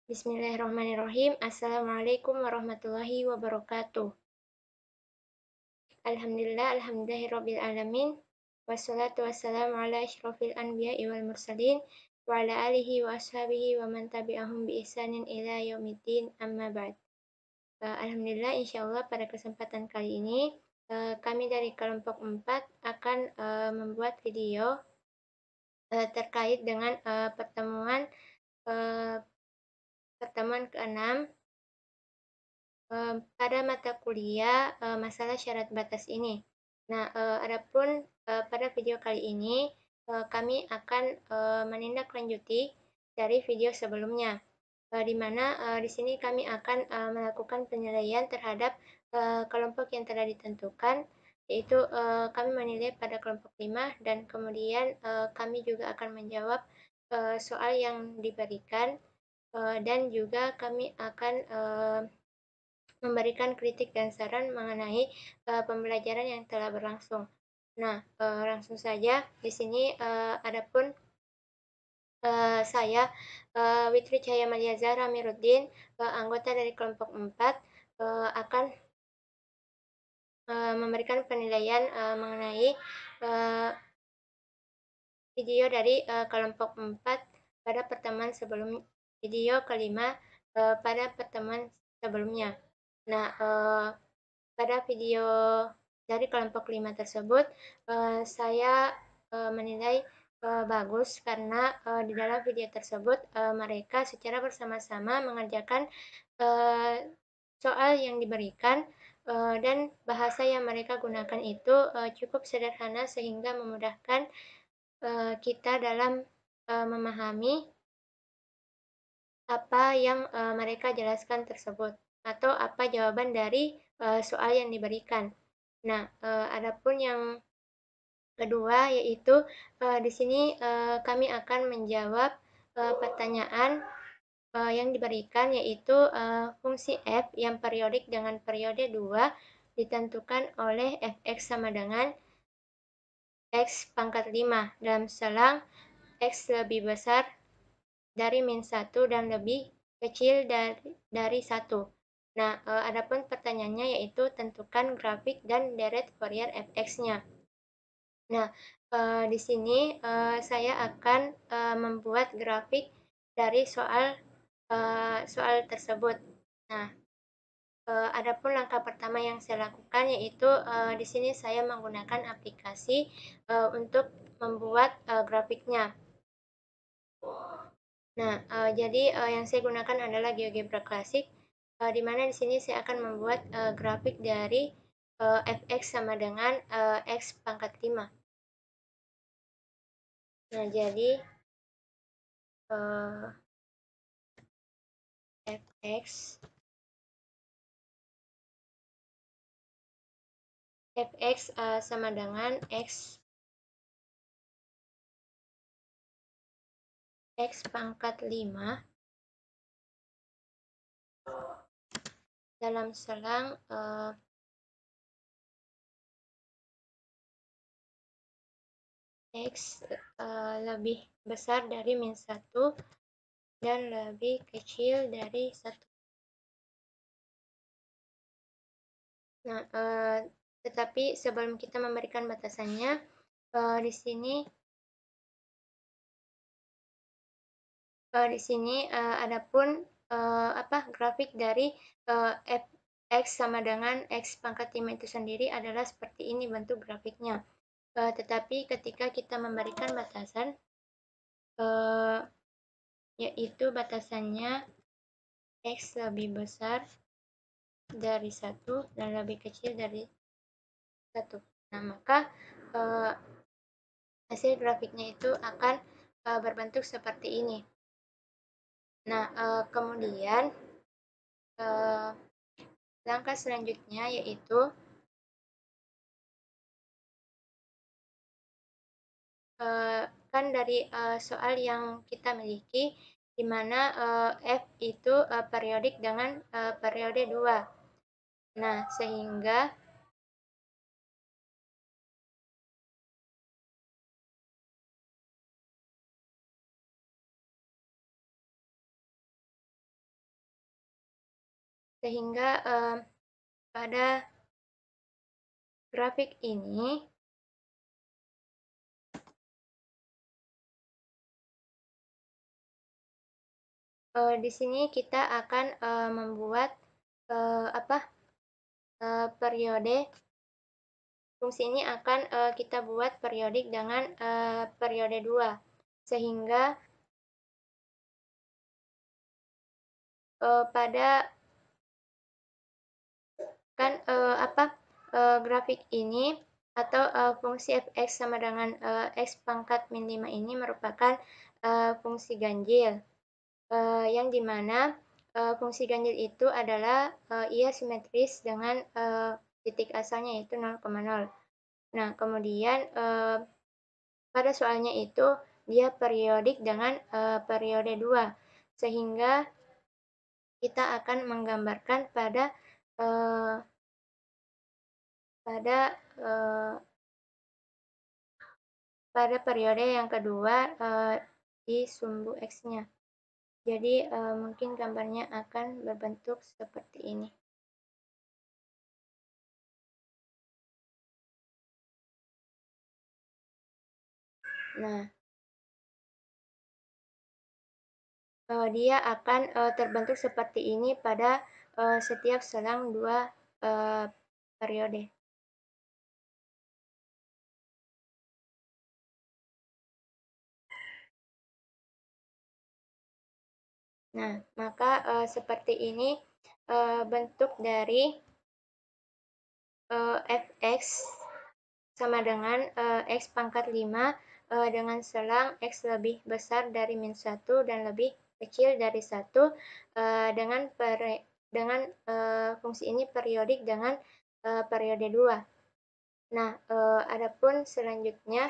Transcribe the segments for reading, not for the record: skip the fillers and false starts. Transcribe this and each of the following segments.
Bismillahirrahmanirrahim. Assalamualaikum warahmatullahi wabarakatuh. Alhamdulillahirabbil alamin. Wassalatu wassalamu ala asyrofil anbiya'i wal mursalin wa ala alihi wa ashabihi wa man tabi'ahum bi ihsanin ila yaumiddin amma ba'd. Alhamdulillah, insyaallah pada kesempatan kali ini kami dari kelompok 4 akan membuat video terkait dengan uh, pertemuan ke-6 pada mata kuliah masalah syarat batas ini. Nah, adapun pada video kali ini kami akan menindaklanjuti dari video sebelumnya, di mana di sini kami akan melakukan penilaian terhadap kelompok yang telah ditentukan, yaitu kami menilai pada kelompok 5 dan kemudian kami juga akan menjawab soal yang diberikan, dan juga kami akan memberikan kritik dan saran mengenai pembelajaran yang telah berlangsung. Nah, langsung saja di sini adapun saya Witri Cahaya Malia Zahra Amiruddin, anggota dari kelompok 4, akan memberikan penilaian mengenai video dari kelompok 4 pada pertemuan sebelum video kelima pada pertemuan sebelumnya. Nah, pada video dari kelompok 5 tersebut, saya menilai bagus karena di dalam video tersebut mereka secara bersama-sama mengerjakan soal yang diberikan, dan bahasa yang mereka gunakan itu cukup sederhana sehingga memudahkan kita dalam memahami apa yang mereka jelaskan tersebut atau apa jawaban dari soal yang diberikan. Nah, adapun yang kedua yaitu di sini kami akan menjawab pertanyaan yang diberikan, yaitu fungsi f yang periodik dengan periode 2 ditentukan oleh fx sama dengan x pangkat 5 dalam selang x lebih besar dari min 1 dan lebih kecil dari 1. Nah, adapun pertanyaannya yaitu tentukan grafik dan deret Fourier fx-nya. Nah, di sini saya akan membuat grafik dari soal tersebut. Nah, adapun langkah pertama yang saya lakukan yaitu di sini saya menggunakan aplikasi untuk membuat grafiknya. Nah, jadi yang saya gunakan adalah GeoGebra Classic, di mana di sini saya akan membuat grafik dari fx sama dengan x pangkat 5. Nah, jadi fx sama dengan x pangkat 5 dalam selang x lebih besar dari min 1 dan lebih kecil dari 1. Nah, tetapi sebelum kita memberikan batasannya, di sini adapun grafik dari fx sama dengan x pangkat 5 itu sendiri adalah seperti ini bentuk grafiknya. Tetapi ketika kita memberikan batasan, yaitu batasannya x lebih besar dari 1 dan lebih kecil dari 1. Nah, maka hasil grafiknya itu akan berbentuk seperti ini. Nah, kemudian langkah selanjutnya yaitu kan dari soal yang kita miliki, di mana f itu periodik dengan periode 2. Nah, sehingga Sehingga pada grafik ini di sini kita akan membuat periode. Fungsi ini akan kita buat periodik dengan periode 2, sehingga pada grafik ini atau fungsi fx sama dengan x pangkat min 5 ini merupakan fungsi ganjil, yang dimana fungsi ganjil itu adalah ia simetris dengan titik asalnya yaitu 0,0. Nah, kemudian pada soalnya itu dia periodik dengan periode 2, sehingga kita akan menggambarkan pada periode yang kedua di sumbu X-nya. Jadi mungkin gambarnya akan berbentuk seperti ini. Nah, dia akan terbentuk seperti ini pada setiap selang 2 periode. Nah, maka seperti ini bentuk dari fx sama dengan x pangkat 5 dengan selang x lebih besar dari min 1 dan lebih kecil dari 1 dengan fungsi ini periodik dengan periode 2. Nah, adapun selanjutnya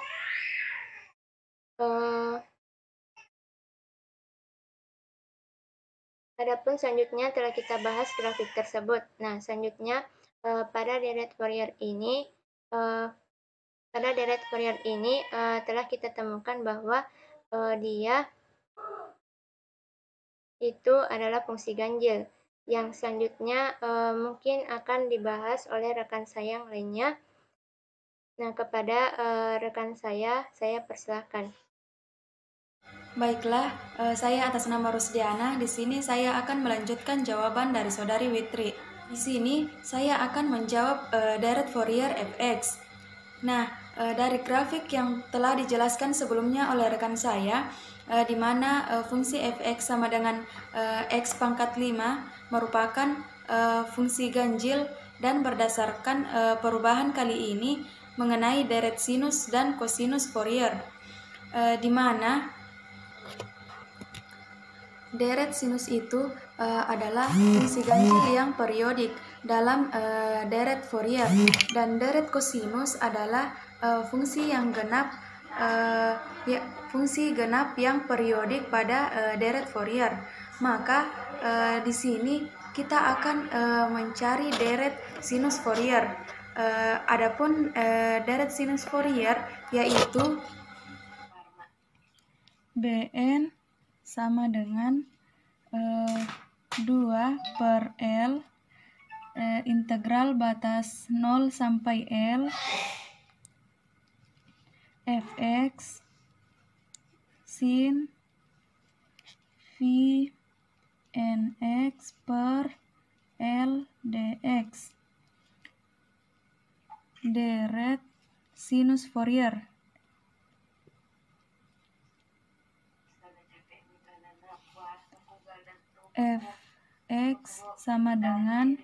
telah kita bahas grafik tersebut. Nah, selanjutnya pada deret Fourier ini telah kita temukan bahwa dia itu adalah fungsi ganjil. Yang selanjutnya mungkin akan dibahas oleh rekan saya yang lainnya. Nah, kepada rekan saya persilahkan. Baiklah, saya atas nama Rusdiana. Di sini saya akan melanjutkan jawaban dari Saudari Witri. Di sini saya akan menjawab deret Fourier fx. Nah, dari grafik yang telah dijelaskan sebelumnya oleh rekan saya, di mana fungsi fx sama dengan x pangkat 5 merupakan fungsi ganjil dan berdasarkan perubahan kali ini mengenai deret sinus dan kosinus Fourier, di mana deret sinus itu adalah fungsi ganjil yang periodik dalam deret Fourier, dan deret kosinus adalah fungsi genap yang periodik pada deret Fourier. Maka di sini kita akan mencari deret sinus Fourier. Adapun deret sinus Fourier yaitu Bn sama dengan 2 per L integral batas 0 sampai L fx sin v nx per L dx deret sinus Fourier. Fx sama dengan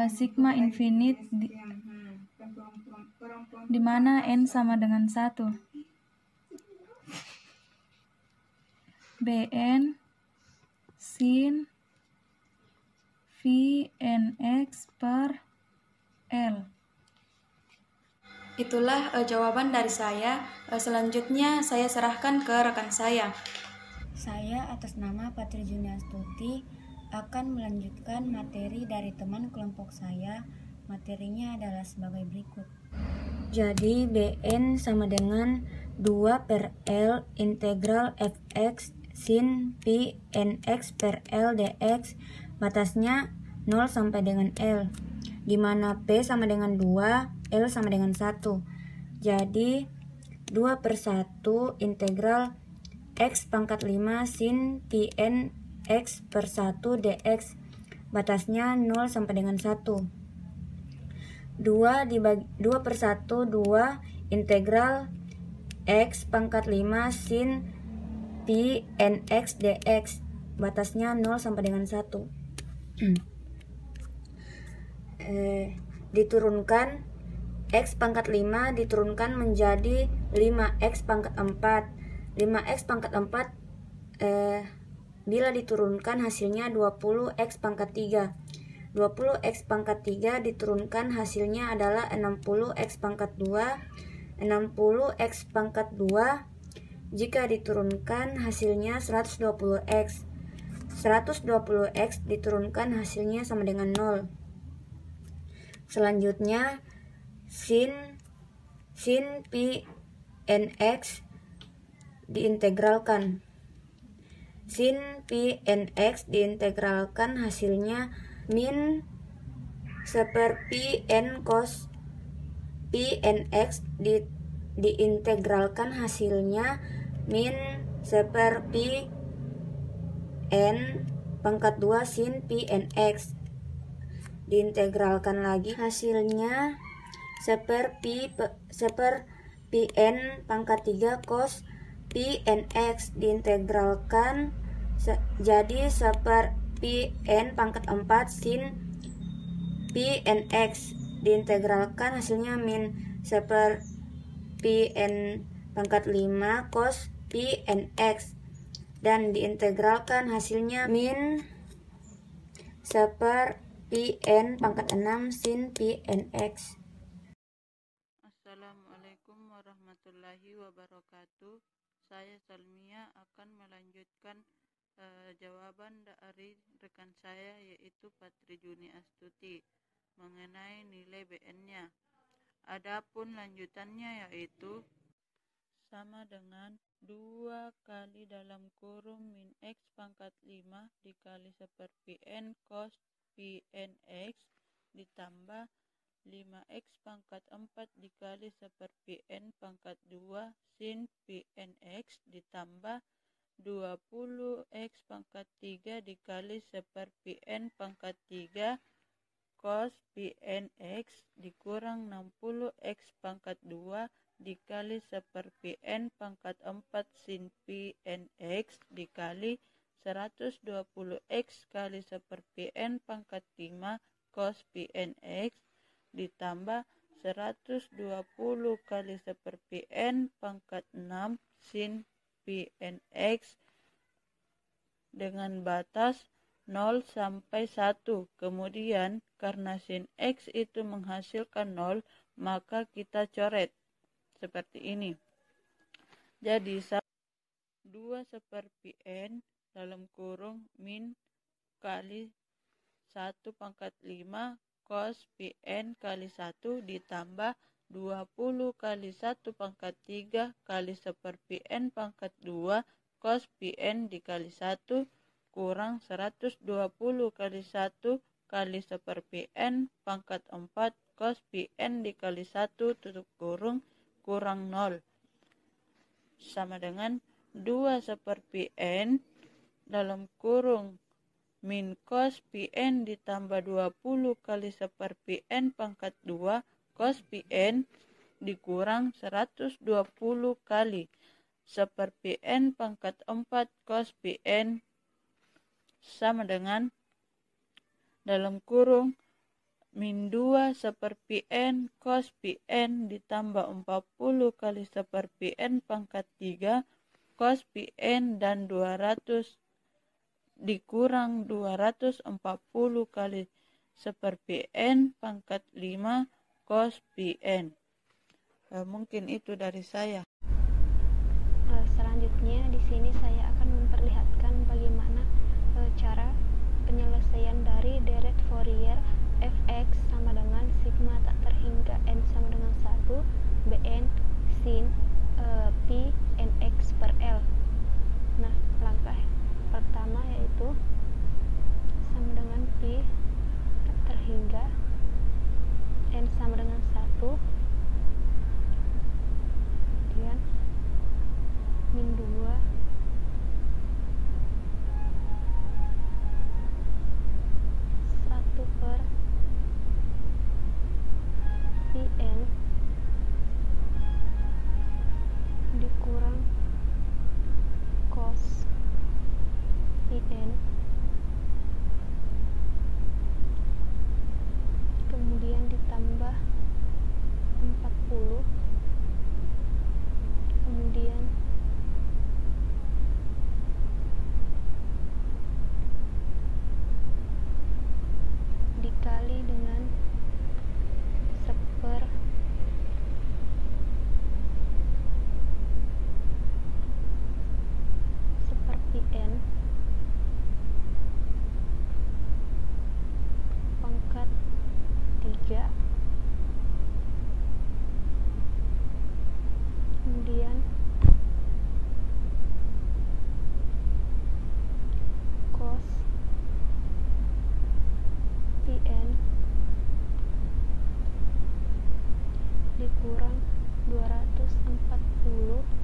sigma infinite di mana n sama dengan 1. Bn sin Vnx per L. Itulah jawaban dari saya. Selanjutnya saya serahkan ke rekan saya. Saya atas nama Patri Juniastuti akan melanjutkan materi dari teman kelompok saya. Materinya adalah sebagai berikut. Jadi Bn sama dengan 2 per L integral fx sin P nx per L dx, batasnya 0 sampai dengan L, di mana P sama dengan 2, L sama dengan 1. Jadi 2/1 integral X pangkat 5 sin Pn X per 1 dx, batasnya 0 sampai dengan 1. 2/1 2 integral X pangkat 5 sin Pn X dx, batasnya 0 sampai dengan 1. Diturunkan X pangkat 5 diturunkan menjadi 5X pangkat 4. 5X pangkat 4 bila diturunkan hasilnya 20X pangkat 3. 20X pangkat 3 diturunkan hasilnya adalah 60X pangkat 2. 60X pangkat 2 jika diturunkan hasilnya 120X. 120X diturunkan hasilnya sama dengan 0. Selanjutnya sin Pn(x) diintegralkan. Sin Pn(x) diintegralkan hasilnya min 1/Pn cos Pn(x) diintegralkan hasilnya min 1/Pn pangkat 2 sin Pn(x). Diintegralkan lagi hasilnya 1/Pn pangkat 3 cos Pn(x) diintegralkan jadi 1/Pn pangkat 4 sin Pn(x), diintegralkan hasilnya min 1/Pn pangkat 5 cos Pn(x), dan diintegralkan hasilnya min 1/Pn pangkat 6 sin Pn(x). Assalamualaikum warahmatullahi wabarakatuh. Saya Salmia akan melanjutkan jawaban dari rekan saya yaitu Patri Juni Astuti mengenai nilai BN-nya. Adapun lanjutannya yaitu sama dengan 2 kali dalam kurung min X pangkat 5 dikali 1/Pn cos Pn(x) ditambah 5X pangkat 4 dikali 1/Pn pangkat 2 sin Pn(x) ditambah 20X pangkat 3 dikali 1/Pn pangkat 3 cos Pn(x) dikurang 60X pangkat 2 dikali 1/Pn pangkat 4 sin Pn(x) dikali 120X kali 1/Pn pangkat 5 cos Pn(x) ditambah 120 kali 1/Pn pangkat 6 sin Pn(x) dengan batas 0 sampai 1. Kemudian karena sin X itu menghasilkan 0, maka kita coret seperti ini. Jadi 2/Pn dalam kurung min kali 1 pangkat 5 cos Pn kali 1 ditambah 20 kali 1 pangkat 3 kali 1/Pn pangkat 2 cos Pn dikali 1 kurang 120 kali 1 kali 1/Pn pangkat 4 cos Pn dikali 1 tutup kurung kurang 0 sama dengan 2/Pn dalam kurung min cos Pn ditambah 20 kali 1/Pn pangkat 2 cos Pn dikurang 120 kali 1/Pn pangkat 4 cos Pn sama dengan dalam kurung min 2/Pn cos Pn ditambah 40 kali 1/Pn pangkat 3 cos Pn dan 200 dikurang 240 kali 1/Pn pangkat 5 cos Pn. Mungkin itu dari saya. Selanjutnya di sini saya akan memperlihatkan bagaimana cara penyelesaian dari deret Fourier fx sama dengan sigma tak terhingga n sama dengan 1 bn sin pi nx per L. Nah, langkah pertama yaitu sama dengan pi IN pangkat 3, kemudian cos IN dikurang 240 , 2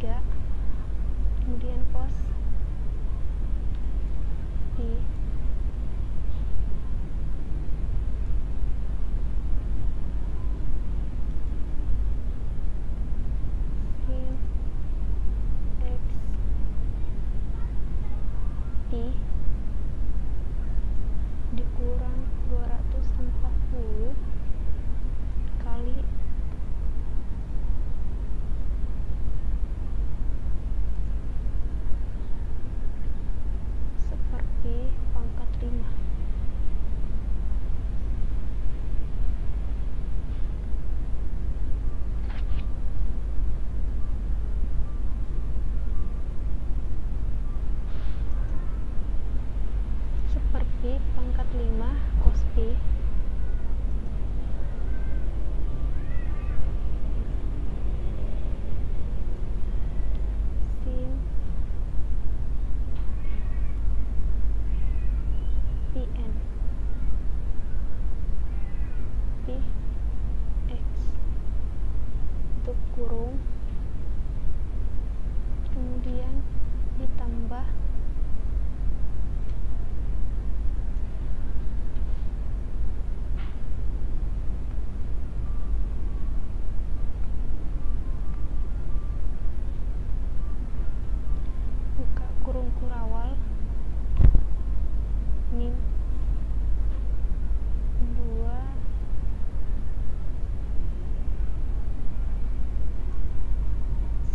3, kemudian cos pi sin x pi dikurang 240 kali seperti pangkat 5. Seperti pangkat 5 cos pi sin pn pi x tutup kurung, kemudian ditambah buka kurung kurawal min 2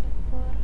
seper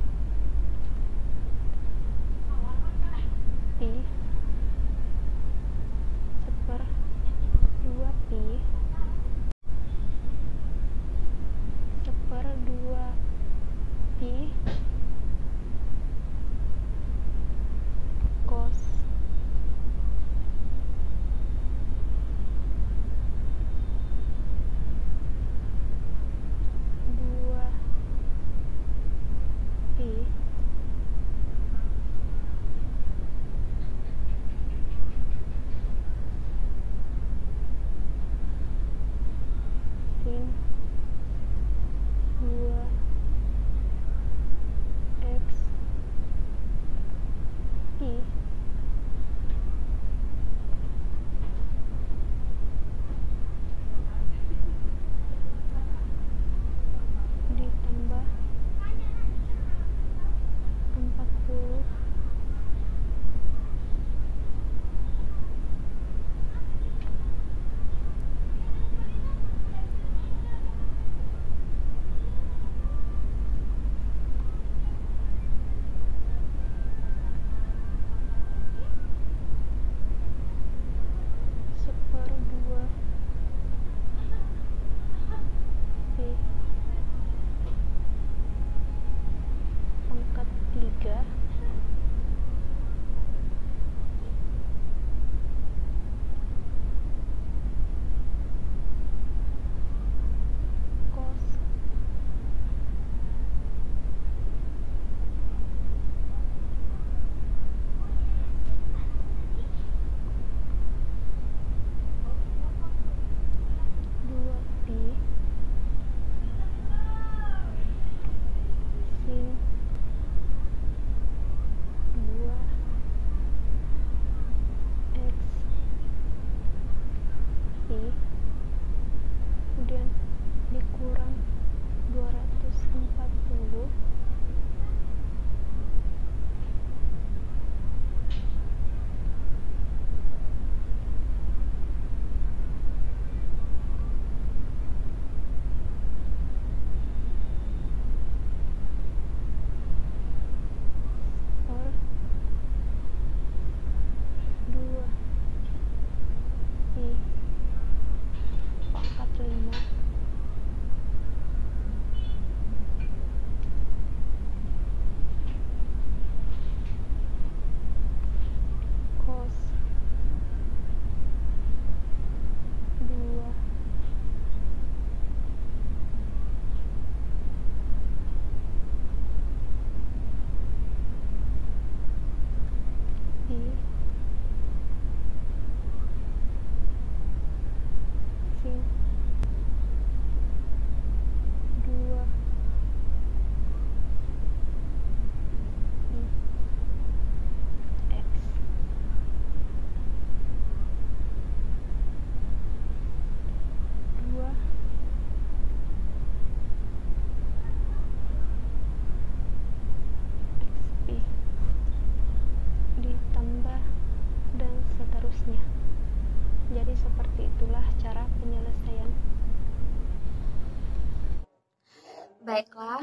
Baiklah,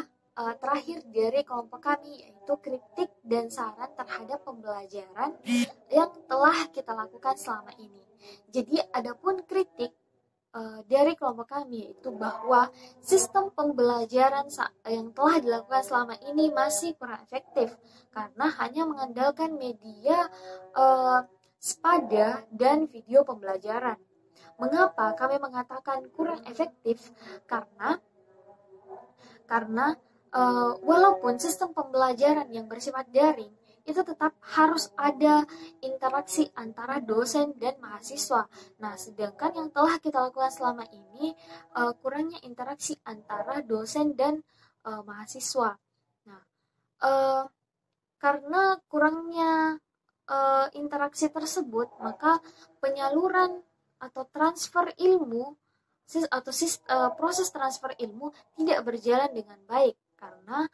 terakhir dari kelompok kami yaitu kritik dan saran terhadap pembelajaran yang telah kita lakukan selama ini. Jadi adapun kritik dari kelompok kami yaitu bahwa sistem pembelajaran yang telah dilakukan selama ini masih kurang efektif karena hanya mengandalkan media sepada dan video pembelajaran. Mengapa kami mengatakan kurang efektif? Karena walaupun sistem pembelajaran yang bersifat daring itu tetap harus ada interaksi antara dosen dan mahasiswa. Nah, sedangkan yang telah kita lakukan selama ini kurangnya interaksi antara dosen dan mahasiswa. Nah, karena kurangnya interaksi tersebut, maka penyaluran atau transfer ilmu atau proses transfer ilmu tidak berjalan dengan baik karena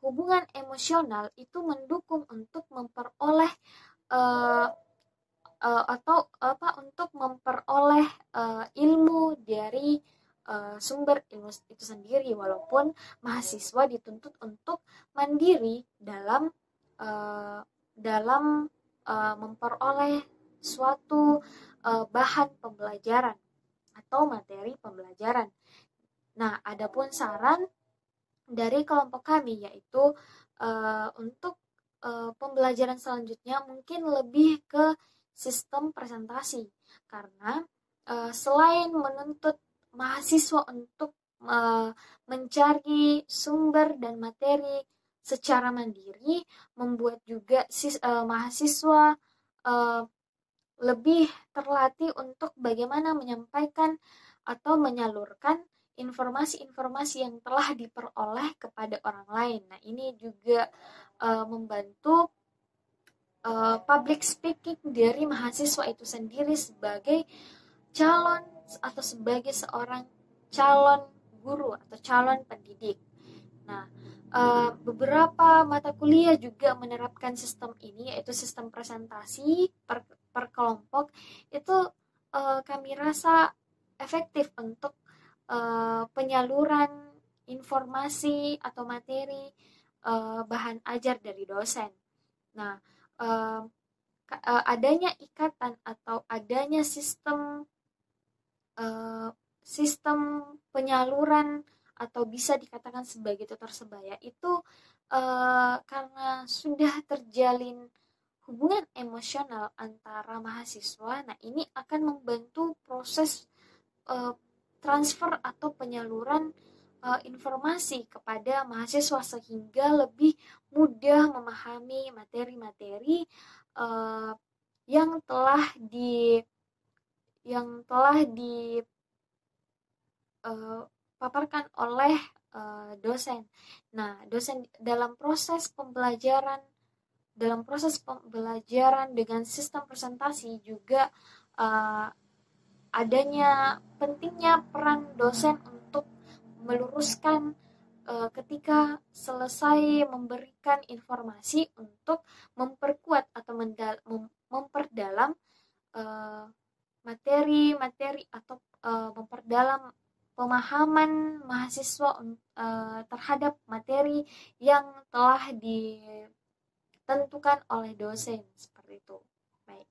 hubungan emosional itu mendukung untuk memperoleh untuk memperoleh ilmu dari sumber ilmu itu sendiri, walaupun mahasiswa dituntut untuk mandiri dalam memperoleh suatu bahan pembelajaran atau materi pembelajaran. Nah, adapun saran dari kelompok kami yaitu untuk pembelajaran selanjutnya mungkin lebih ke sistem presentasi karena selain menuntut mahasiswa untuk mencari sumber dan materi secara mandiri, membuat juga mahasiswa lebih terlatih untuk bagaimana menyampaikan atau menyalurkan informasi-informasi yang telah diperoleh kepada orang lain. Nah, ini juga membantu public speaking dari mahasiswa itu sendiri sebagai calon atau sebagai seorang calon guru atau calon pendidik. Nah, beberapa mata kuliah juga menerapkan sistem ini, yaitu sistem presentasi per kelompok. Itu kami rasa efektif untuk penyaluran informasi atau materi bahan ajar dari dosen. Nah, adanya ikatan atau adanya sistem penyaluran atau bisa dikatakan sebagai tutor sebaya itu karena sudah terjalin hubungan emosional antara mahasiswa. Nah, ini akan membantu proses transfer atau penyaluran informasi kepada mahasiswa sehingga lebih mudah memahami materi-materi yang telah dipaparkan oleh dosen. Nah, dosen dalam proses pembelajaran dengan sistem presentasi juga adanya pentingnya peran dosen untuk meluruskan ketika selesai memberikan informasi untuk memperkuat atau memperdalam materi-materi atau memperdalam pemahaman mahasiswa terhadap materi yang telah ditentukan oleh dosen, seperti itu. Baik.